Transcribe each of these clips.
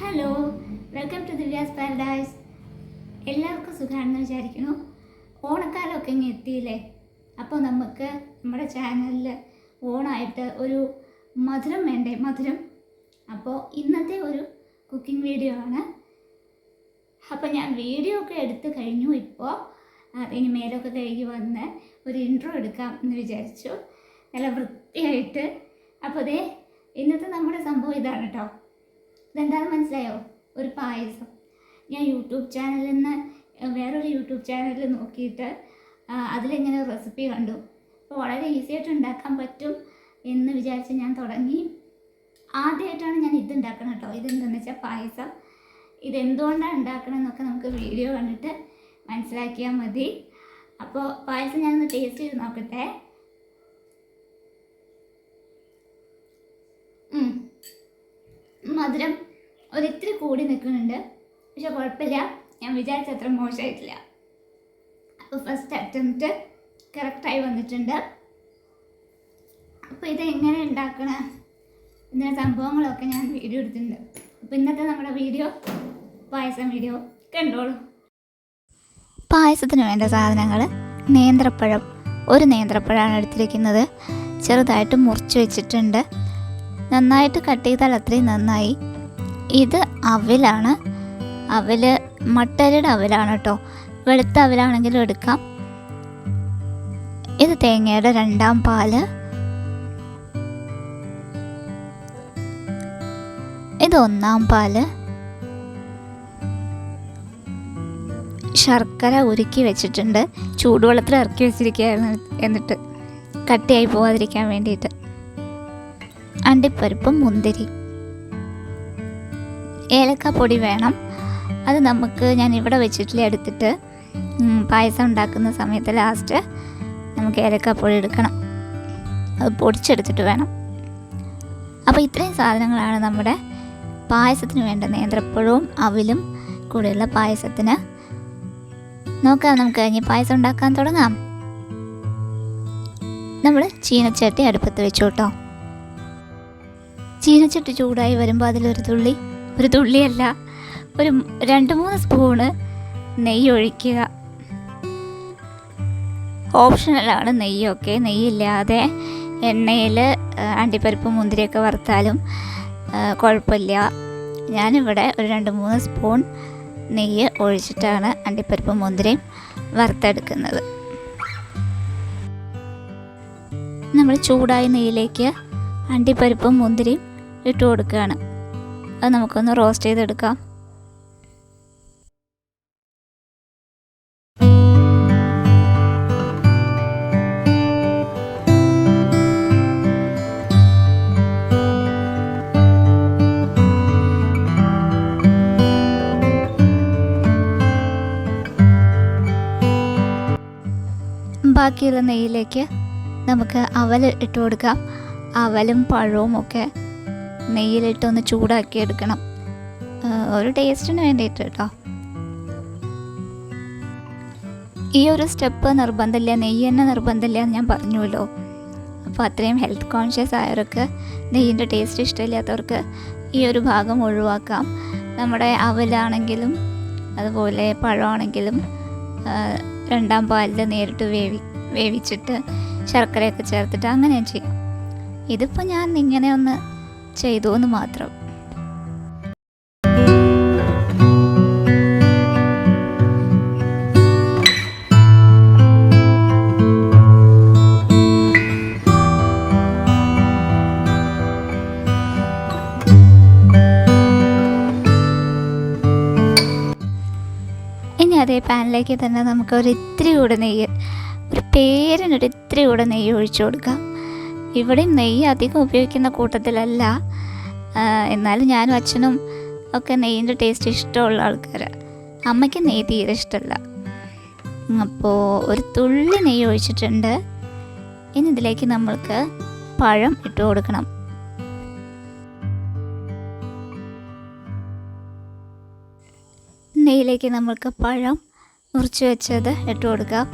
Hello, welcome to Divya's paradise. എല്ലാവർക്കും സുഖമാണെന്ന് വിചാരിക്കുന്നു. ഓണക്കാലമൊക്കെ ഇങ്ങനെ എത്തിയില്ലേ? അപ്പോൾ നമുക്ക് നമ്മുടെ ചാനലിൽ ഓണമായിട്ട് ഒരു മധുരം വേണ്ടേ? മധുരം. അപ്പോൾ ഇന്നത്തെ ഒരു കുക്കിംഗ് വീഡിയോ ആണ്. അപ്പോൾ ഞാൻ വീഡിയോ ഒക്കെ എടുത്ത് കഴിഞ്ഞു. ഇപ്പോൾ ഇനി മേലൊക്കെ കഴുകി വന്ന് ഒരു ഇൻട്രോ എടുക്കാം എന്ന് വിചാരിച്ചു, നല്ല വൃത്തിയായിട്ട്. അപ്പോൾ അതേ ഇന്നത്തെ നമ്മുടെ സംഭവം ഇതാണ് കേട്ടോ. ഇതെന്താണെന്ന് മനസ്സിലായോ? ഒരു പായസം. ഞാൻ യൂട്യൂബ് ചാനലിൽ നിന്ന് വേറൊരു യൂട്യൂബ് ചാനലിൽ നോക്കിയിട്ട് അതിലിങ്ങനെ റെസിപ്പി കണ്ടു. അപ്പോൾ വളരെ ഈസി ആയിട്ട് ഉണ്ടാക്കാൻ പറ്റും എന്ന് വിചാരിച്ച് ഞാൻ തുടങ്ങി. ആദ്യമായിട്ടാണ് ഞാൻ ഇതുണ്ടാക്കണം കേട്ടോ. ഇതെന്താണെന്ന് വെച്ചാൽ പായസം. ഇതെന്തുകൊണ്ടാണ് ഉണ്ടാക്കണമെന്നൊക്കെ നമുക്ക് വീഡിയോ കണ്ടിട്ട് മനസ്സിലാക്കിയാൽ മതി. അപ്പോൾ പായസം ഞാനൊന്ന് ടേസ്റ്റ് ചെയ്ത് നോക്കട്ടെ. മധുരം ഒരിത്തിരി കൂടി നിൽക്കുന്നുണ്ട്, പക്ഷെ കുഴപ്പമില്ല. ഞാൻ വിചാരിച്ച അത്ര മോശമായിട്ടില്ല. അപ്പോൾ ഫസ്റ്റ് അറ്റംപ്റ്റ് കറക്റ്റായി വന്നിട്ടുണ്ട്. അപ്പോൾ ഇതെങ്ങനെ ഉണ്ടാക്കണം ഇതിൻ്റെ സംഭവങ്ങളൊക്കെ ഞാൻ വീഡിയോ എടുത്തിട്ടുണ്ട്. അപ്പോൾ ഇന്നത്തെ നമ്മുടെ വീഡിയോ പായസം വീഡിയോ കണ്ടോളൂ. പായസത്തിന് വേണ്ട സാധനങ്ങൾ: നേന്ത്രപ്പഴം, ഒരു നേന്ത്രപ്പഴമാണ് എടുത്തിരിക്കുന്നത്. ചെറുതായിട്ട് മുറിച്ച് വെച്ചിട്ടുണ്ട്. നന്നായിട്ട് കട്ട് ചെയ്താൽ അത്രയും നന്നായി. ഇത് അവലാണ്. അവൽ മട്ടരിയുടെ അവലാണ് കേട്ടോ. വെളുത്ത അവലാണെങ്കിലും എടുക്കാം. ഇത് തേങ്ങയുടെ 2ാം പാല്. ഇത് 1ാം പാല്. ശർക്കര ഉരുക്കി വെച്ചിട്ടുണ്ട്. ചൂടുവെള്ളത്തിൽ ഇറക്കി വെച്ചിരിക്കുകയായിരുന്നു, എന്നിട്ട് കട്ടിയായി പോകാതിരിക്കാൻ വേണ്ടിയിട്ട്. അണ്ടിപ്പരിപ്പും മുന്തിരി. ഏലക്കാപ്പൊടി വേണം. അത് ഞാൻ ഇവിടെ വെച്ചിട്ടില്ല, എടുത്തിട്ട് പായസം ഉണ്ടാക്കുന്ന സമയത്ത് ലാസ്റ്റ് നമുക്ക് ഏലക്കാപ്പൊടി എടുക്കണം. അത് പൊടിച്ചെടുത്തിട്ട് വേണം. അപ്പോൾ ഇത്രയും സാധനങ്ങളാണ് നമ്മുടെ പായസത്തിന് വേണ്ട. നേന്ത്രപ്പഴവും അവലും കൂടെയുള്ള പായസത്തിന്. നോക്കാം, നമുക്ക് ഇനി പായസം ഉണ്ടാക്കാൻ തുടങ്ങാം. നമ്മൾ ചീനച്ചട്ടി അടുപ്പത്ത് വെച്ചു കേട്ടോ. ചീനച്ചട്ടി ചൂടായി വരുമ്പോൾ അതിലൊരു തുള്ളിയല്ല, ഒരു 2-3 സ്പൂണ് നെയ്യ് ഒഴിക്കുക. ഓപ്ഷണലാണ് നെയ്യൊക്കെ. നെയ്യില്ലാതെ എണ്ണയിൽ അണ്ടിപ്പരിപ്പ് മുന്തിരിയൊക്കെ വറുത്താലും കുഴപ്പമില്ല. ഞാനിവിടെ ഒരു 2-3 സ്പൂൺ നെയ്യ് ഒഴിച്ചിട്ടാണ് അണ്ടിപ്പരിപ്പ് മുന്തിരിയും വറുത്തെടുക്കുന്നത്. നമ്മൾ ചൂടായ നെയ്യിലേക്ക് അണ്ടിപ്പരിപ്പും മുന്തിരിയും ഇട്ട് കൊടുക്കുകയാണ്. അത് നമുക്കൊന്ന് റോസ്റ്റ് ചെയ്തെടുക്കാം. ബാക്കിയുള്ള നെയ്യിലേക്ക് നമുക്ക് അവൽ ഇട്ട് കൊടുക്കാം. അവലും പഴവും ഒക്കെ നെയ്യിലിട്ടൊന്ന് ചൂടാക്കി എടുക്കണം, ഒരു ടേസ്റ്റിന് വേണ്ടിയിട്ട് കേട്ടോ. ഈ ഒരു സ്റ്റെപ്പ് നിർബന്ധമില്ല, നെയ്യ് തന്നെ നിർബന്ധമില്ല എന്ന് ഞാൻ പറഞ്ഞുവല്ലോ. അപ്പോൾ അത്രയും ഹെൽത്ത് കോൺഷ്യസ് ആയവർക്ക്, നെയ്യിൻ്റെ ടേസ്റ്റ് ഇഷ്ടമില്ലാത്തവർക്ക് ഈ ഒരു ഭാഗം ഒഴിവാക്കാം. നമ്മുടെ അവലാണെങ്കിലും അതുപോലെ പഴമാണെങ്കിലും 2ാം പാലിൽ നേരിട്ട് വേവിച്ചിട്ട് ശർക്കരയൊക്കെ ചേർത്തിട്ട് അങ്ങനെ ചെയ്യാം. ഇതിപ്പോൾ ഞാൻ ഇങ്ങനെ ഒന്ന് ചെയ്തു എന്ന് മാത്രം. ഇനി അതേ പാനിലേക്ക് തന്നെ നമുക്ക് ഒരിത്തിരി കൂടെ നെയ്യ്, ഒരു പേരിനൊരിത്തിരി കൂടെ നെയ്യ് ഒഴിച്ചു കൊടുക്കാം. ഇവിടെയും നെയ്യ് അധികം ഉപയോഗിക്കുന്ന കൂട്ടത്തിലല്ല, എന്നാലും ഞാനും അച്ഛനും ഒക്കെ നെയ്യിൻ്റെ ടേസ്റ്റ് ഇഷ്ടമുള്ള ആൾക്കാരാണ്. അമ്മയ്ക്ക് നെയ്യ് തീരെ ഇഷ്ടമല്ല. അപ്പോൾ ഒരു തുള്ളി നെയ്യ് ഒഴിച്ചിട്ടുണ്ട്. ഇനി ഇതിലേക്ക് നമ്മൾക്ക് പഴം ഇട്ട് കൊടുക്കണം. നെയ്യിലേക്ക് നമ്മൾക്ക് പഴം മുറിച്ച് വെച്ചത് ഇട്ട് കൊടുക്കാം.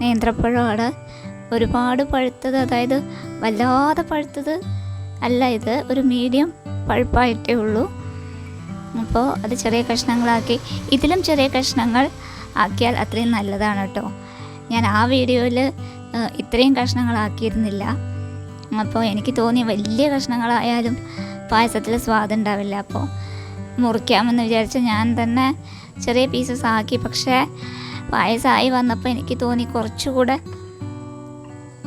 നേന്ത്രപ്പഴമാണ്. ഒരുപാട് പഴുത്തത്, അതായത് വല്ലാതെ പഴുത്തത് അല്ല, ഇത് ഒരു മീഡിയം പഴുപ്പായിട്ടേ ഉള്ളൂ. അപ്പോൾ അത് ചെറിയ കഷ്ണങ്ങളാക്കി, ഇതിലും ചെറിയ കഷ്ണങ്ങൾ ആക്കിയാൽ അത്രയും നല്ലതാണ് കേട്ടോ. ഞാൻ ആ വീഡിയോയിൽ ഇത്രയും കഷ്ണങ്ങളാക്കിയിരുന്നില്ല. അപ്പോൾ എനിക്ക് തോന്നി വലിയ കഷ്ണങ്ങളായാലും പായസത്തിൽ സ്വാദുണ്ടാവില്ല. അപ്പോൾ മുറിക്കാമെന്ന് വിചാരിച്ച് ഞാൻ തന്നെ ചെറിയ പീസസ് ആക്കി. പക്ഷേ പായസമായി വന്നപ്പോൾ എനിക്ക് തോന്നി കുറച്ചുകൂടെ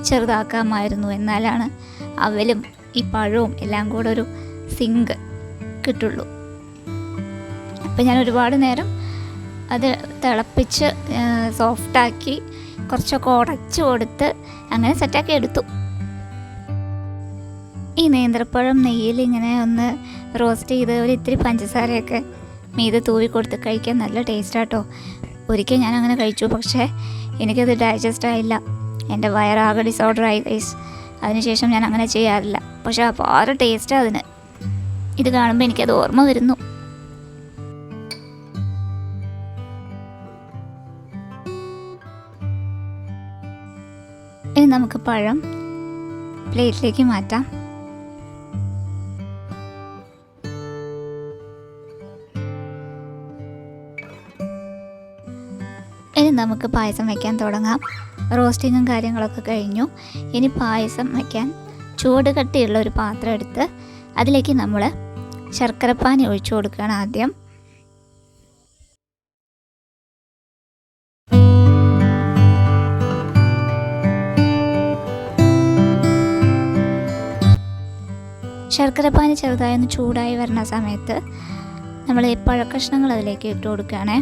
ചെറുതാക്കാമായിരുന്നു. എന്നാലാണ് അവലും ഈ പഴവും എല്ലാം കൂടെ ഒരു സിങ്ക് കിട്ടുള്ളൂ. അപ്പോൾ ഞാൻ ഒരുപാട് നേരം അത് തിളപ്പിച്ച് സോഫ്റ്റാക്കി കുറച്ചൊക്കെ ഉടച്ചു കൊടുത്ത് അങ്ങനെ സെറ്റാക്കി എടുത്തു. ഈ നേന്ത്രപ്പഴം നെയ്യിൽ ഇങ്ങനെ ഒന്ന് റോസ്റ്റ് ചെയ്ത് ഒരു ഇത്തിരി പഞ്ചസാരയൊക്കെ മീതെ തൂവി കൊടുത്ത് കഴിക്കാൻ നല്ല ടേസ്റ്റാട്ടോ. ഒരിക്കൽ ഞാൻ അങ്ങനെ കഴിച്ചു, പക്ഷേ എനിക്കത് ഡൈജസ്റ്റ് ആയില്ല. എൻ്റെ വയറാകെ ഡിസോർഡറായി ഗൈസ്. അതിനുശേഷം ഞാൻ അങ്ങനെ ചെയ്യാറില്ല. പക്ഷേ അപാര ടേസ്റ്റാണ് അതിന്. ഇത് കാണുമ്പോൾ എനിക്കത് ഓർമ്മ വരുന്നു. ഇനി നമുക്ക് പഴം പ്ലേറ്റിലേക്ക് മാറ്റാം. ഇനി നമുക്ക് പായസം വയ്ക്കാൻ തുടങ്ങാം. റോസ്റ്റിങ്ങും കാര്യങ്ങളൊക്കെ കഴിഞ്ഞു. ഇനി പായസം വയ്ക്കാൻ ചൂട് കട്ടിയുള്ള ഒരു പാത്രം എടുത്ത് അതിലേക്ക് നമ്മൾ ശർക്കരപ്പാനി ഒഴിച്ചു കൊടുക്കുകയാണ് ആദ്യം. ശർക്കരപ്പാനി ചെറുതായി ഒന്ന് ചൂടായി വരുന്ന സമയത്ത് നമ്മൾ ഈ പഴക്കഷ്ണങ്ങൾ അതിലേക്ക് ഇട്ട് കൊടുക്കുകയാണേ.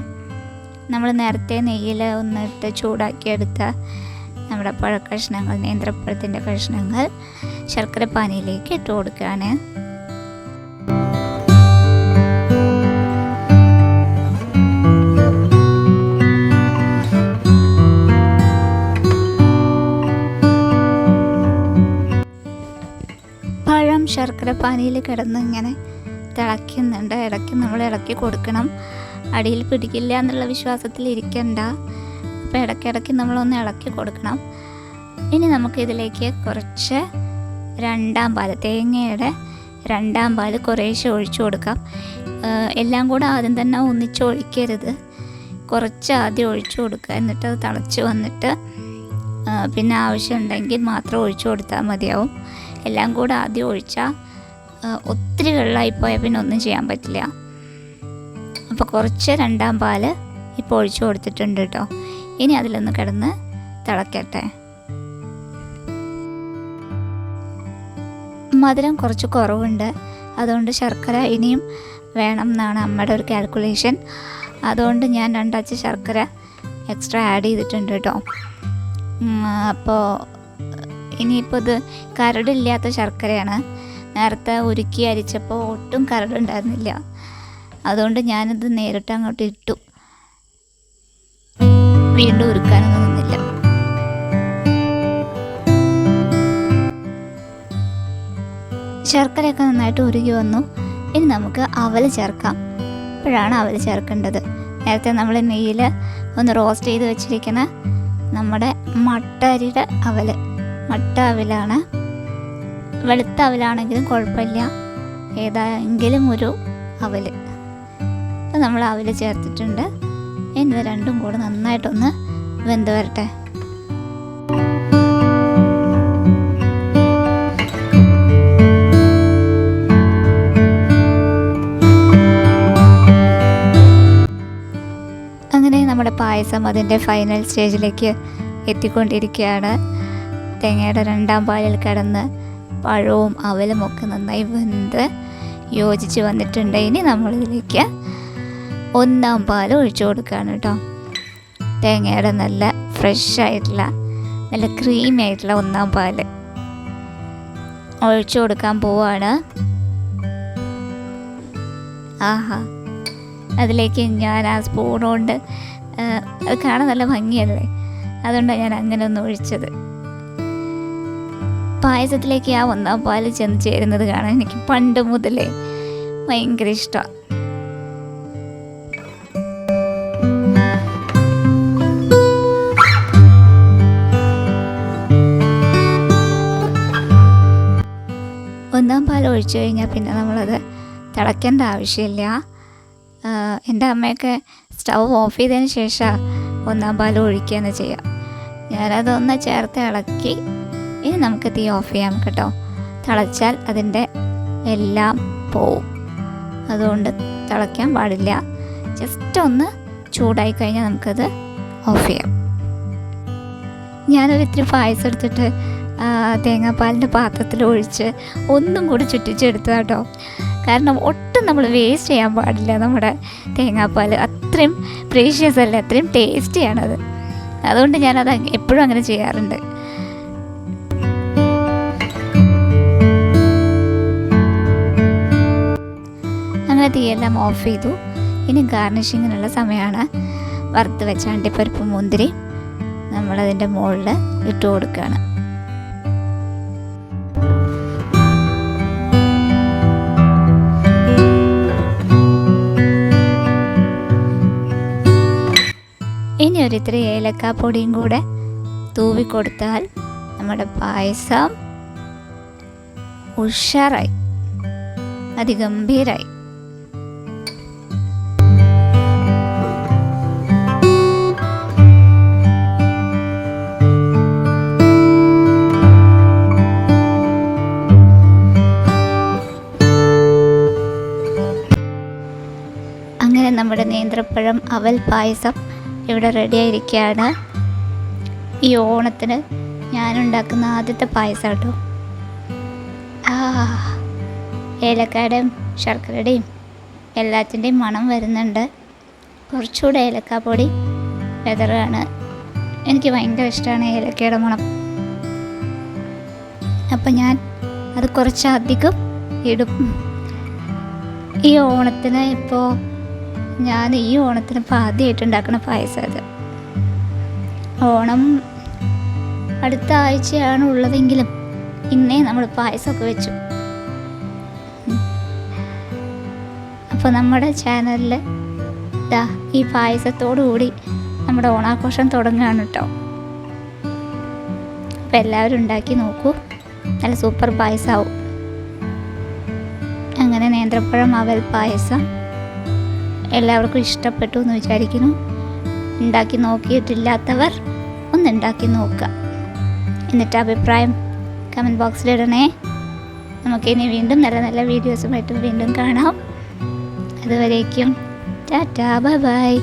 നമ്മൾ നേരത്തെ നെയ്യിൽ ഒന്നിട്ട് ചൂടാക്കിയെടുത്ത നമ്മുടെ പഴക്കഷ്ണങ്ങൾ, നേന്ത്രപ്പഴത്തിൻ്റെ കഷ്ണങ്ങൾ ശർക്കരപ്പാനിയിലേക്ക് ഇട്ട് കൊടുക്കുകയാണ്. പഴം ശർക്കരപ്പാനിയിൽ കിടന്ന് ഇങ്ങനെ തിളയ്ക്കുന്നുണ്ട്. ഇടയ്ക്ക് നമ്മൾ ഇളക്കി കൊടുക്കണം. അടിയിൽ പിടിക്കില്ല എന്നുള്ള വിശ്വാസത്തിൽ ഇരിക്കണ്ട. അപ്പോൾ ഇടയ്ക്കിടയ്ക്ക് നമ്മളൊന്ന് ഇളക്കി കൊടുക്കണം. ഇനി നമുക്കിതിലേക്ക് കുറച്ച് രണ്ടാം പാൽ, തേങ്ങയുടെ രണ്ടാം പാൽ കുറേശ്ശെ ഒഴിച്ചു കൊടുക്കാം. എല്ലാം കൂടെ ആദ്യം തന്നെ ഒന്നിച്ചൊഴിക്കരുത്. കുറച്ച് ആദ്യം ഒഴിച്ചു കൊടുക്കുക. എന്നിട്ട് അത് തിളച്ച് വന്നിട്ട് പിന്നെ ആവശ്യമുണ്ടെങ്കിൽ മാത്രം ഒഴിച്ചു കൊടുത്താൽ മതിയാവും. എല്ലാം കൂടെ ആദ്യം ഒഴിച്ചാൽ ഒത്തിരി വെള്ളമായിപ്പോയാൽ പിന്നെ ഒന്നും ചെയ്യാൻ പറ്റില്ല. അപ്പോൾ കുറച്ച് രണ്ടാം പാൽ ഇപ്പോൾ ഒഴിച്ചു കൊടുത്തിട്ടുണ്ട് കേട്ടോ. ഇനി അതിലൊന്ന് കിടന്ന് തിളക്കട്ടെ. മധുരം കുറച്ച് കുറവുണ്ട്, അതുകൊണ്ട് ശർക്കര ഇനിയും വേണം എന്നാണ് അമ്മയുടെ ഒരു കാൽക്കുലേഷൻ. അതുകൊണ്ട് ഞാൻ 2 അച്ച് ശർക്കര എക്സ്ട്രാ ആഡ് ചെയ്തിട്ടുണ്ട് കേട്ടോ. അപ്പോൾ ഇനിയിപ്പോൾ ഇത് കരടില്ലാത്ത ശർക്കരയാണ്. നേരത്തെ ഉരുക്കി അരിച്ചപ്പോൾ ഒട്ടും കരടുണ്ടായിരുന്നില്ല. അതുകൊണ്ട് ഞാനിത് നേരിട്ട് അങ്ങോട്ട് ഇട്ടു. വീണ്ടും ഉരുക്കാനൊന്നും നിന്നില്ല. ശർക്കരയൊക്കെ നന്നായിട്ട് ഉരുകി വന്നു. ഇനി നമുക്ക് അവൽ ചേർക്കാം. ഇപ്പോഴാണ് അവൽ ചേർക്കേണ്ടത്. നേരത്തെ നമ്മൾ നെയ്യിൽ ഒന്ന് റോസ്റ്റ് ചെയ്ത് വെച്ചിരിക്കുന്ന നമ്മുടെ മട്ട അരിയുടെ അവൽ, മട്ട അവലാണ്. വെളുത്ത അവലാണെങ്കിലും കുഴപ്പമില്ല, ഏതെങ്കിലും ഒരു അവൽ. അപ്പോൾ നമ്മൾ അവൽ ചേർത്തിട്ടുണ്ട്. ഇനി രണ്ടും കൂടെ നന്നായിട്ടൊന്ന് വെന്ത് വരട്ടെ. അങ്ങനെ നമ്മുടെ പായസം അതിൻ്റെ ഫൈനൽ സ്റ്റേജിലേക്ക് എത്തിക്കൊണ്ടിരിക്കുകയാണ്. തേങ്ങയുടെ രണ്ടാം പാലിൽ കിടന്ന് പഴവും അവലും ഒക്കെ നന്നായി വെന്ത് യോജിച്ച് വന്നിട്ടുണ്ട്. ഇനി നമ്മളിതിലേക്ക് 1-ാം പാൽ ഒഴിച്ചു കൊടുക്കുകയാണ് കേട്ടോ. തേങ്ങയുടെ നല്ല ഫ്രഷ് ആയിട്ടുള്ള നല്ല ക്രീമി ആയിട്ടുള്ള 1-ാം പാൽ ഒഴിച്ചു കൊടുക്കാൻ പോവാണ്. ആഹാ, അതിലേക്ക് ഞാൻ ആ സ്പൂൺ കൊണ്ട്, അത് കാണാൻ നല്ല ഭംഗിയല്ലേ, അതുകൊണ്ടാണ് ഞാൻ അങ്ങനെ ഒന്ന് ഒഴിച്ചത്. പായസത്തിലേക്ക് ആ 1-ാം പാൽ ചെന്ന് ചേരുന്നത് കാണാൻ എനിക്ക് പണ്ട് മുതലേ ഭയങ്കര ഇഷ്ടമാണ്. ഒന്നാം പാൽ ഒഴിച്ചു കഴിഞ്ഞാൽ പിന്നെ നമ്മളത് തിളയ്ക്കേണ്ട ആവശ്യമില്ല. എൻ്റെ അമ്മയൊക്കെ സ്റ്റൗ ഓഫ് ചെയ്തതിന് ശേഷം ഒന്നാം പാൽ ഒഴിക്കുകയാണ് ചെയ്യുക. ഞാനതൊന്ന് ചേർത്ത് ഇളക്കി ഇനി നമുക്ക് തീ ഓഫ് ചെയ്യാം കേട്ടോ. തിളച്ചാൽ അതിൻ്റെ എല്ലാം പോവും. അതുകൊണ്ട് തിളയ്ക്കാൻ പാടില്ല. ജസ്റ്റ് ഒന്ന് ചൂടായി കഴിഞ്ഞാൽ നമുക്കത് ഓഫ് ചെയ്യാം. ഞാനൊരു ഇത്തിരി പായസം എടുത്തിട്ട് തേങ്ങാപ്പാലിൻ്റെ പാത്രത്തിൽ ഒഴിച്ച് ഒന്നും കൂടി ചുറ്റിച്ചെടുത്തു കേട്ടോ. കാരണം ഒട്ടും നമ്മൾ വേസ്റ്റ് ചെയ്യാൻ പാടില്ല നമ്മുടെ തേങ്ങാപ്പാൽ. അത്രയും പ്രീഷ്യസ് അല്ല, അത്രയും ടേസ്റ്റിയാണത്. അതുകൊണ്ട് ഞാനത് എപ്പോഴും അങ്ങനെ ചെയ്യാറുണ്ട്. അങ്ങനെ തീയെല്ലാം ഓഫ് ചെയ്തു. ഇനി ഗാർണിഷിങ്ങിനുള്ള സമയമാണ്. വറുത്ത് വെച്ച അണ്ടിപ്പരിപ്പ് മുന്തിരി നമ്മളതിൻ്റെ മുകളിൽ ഇട്ട് കൊടുക്കുകയാണ്. ഇനി ഒരിത്തിരി ഏലക്കാപ്പൊടിയും കൂടെ തൂവി കൊടുത്താൽ നമ്മുടെ പായസം ഉഷാറായി, അതിഗംഭീരായി. അങ്ങനെ നമ്മുടെ നേന്ത്രപ്പഴം അവൽ പായസം ഇവിടെ റെഡി ആയിരിക്കുകയാണ്. ഈ ഓണത്തിന് ഞാനുണ്ടാക്കുന്ന ആദ്യത്തെ പായസം കേട്ടോ. ഏലക്കായുടെയും ശർക്കരയുടെയും എല്ലാത്തിൻ്റെയും മണം വരുന്നുണ്ട്. കുറച്ചുകൂടെ ഏലക്കാപ്പൊടി വെതറാണ്. എനിക്ക് ഭയങ്കര ഇഷ്ടമാണ് ഏലക്കയുടെ മണം. അപ്പം ഞാൻ അത് കുറച്ചധികം ഇടും. ഈ ഓണത്തിന് ഇപ്പോൾ ഈ ഓണത്തിന് ഇപ്പോൾ ആദ്യമായിട്ട് ഉണ്ടാക്കുന്ന പായസം അത്. ഓണം അടുത്ത ആഴ്ചയാണ് ഉള്ളതെങ്കിലും ഇന്നേ നമ്മൾ പായസമൊക്കെ വെച്ചു. അപ്പോൾ നമ്മുടെ ചാനലിൽ ഈ പായസത്തോടു കൂടി നമ്മുടെ ഓണാഘോഷം തുടങ്ങുകയാണ് കേട്ടോ. അപ്പോൾ എല്ലാവരും ഉണ്ടാക്കി നോക്കൂ, നല്ല സൂപ്പർ പായസമാവും. അങ്ങനെ നേന്ത്രപ്പഴം അവൽ പായസം എല്ലാവർക്കും ഇഷ്ടപ്പെട്ടു എന്ന് വിചാരിക്കുന്നു. ഉണ്ടാക്കി നോക്കിയിട്ടില്ലാത്തവർ ഒന്ന് ഉണ്ടാക്കി നോക്കുക. എന്നിട്ട് അഭിപ്രായം കമൻറ്റ് ബോക്സിലിടണേ. നമുക്കിനി വീണ്ടും നല്ല നല്ല വീഡിയോസുമായിട്ട് വീണ്ടും കാണാം. അതുവരേക്കും ടാറ്റാ, ബൈ ബൈ.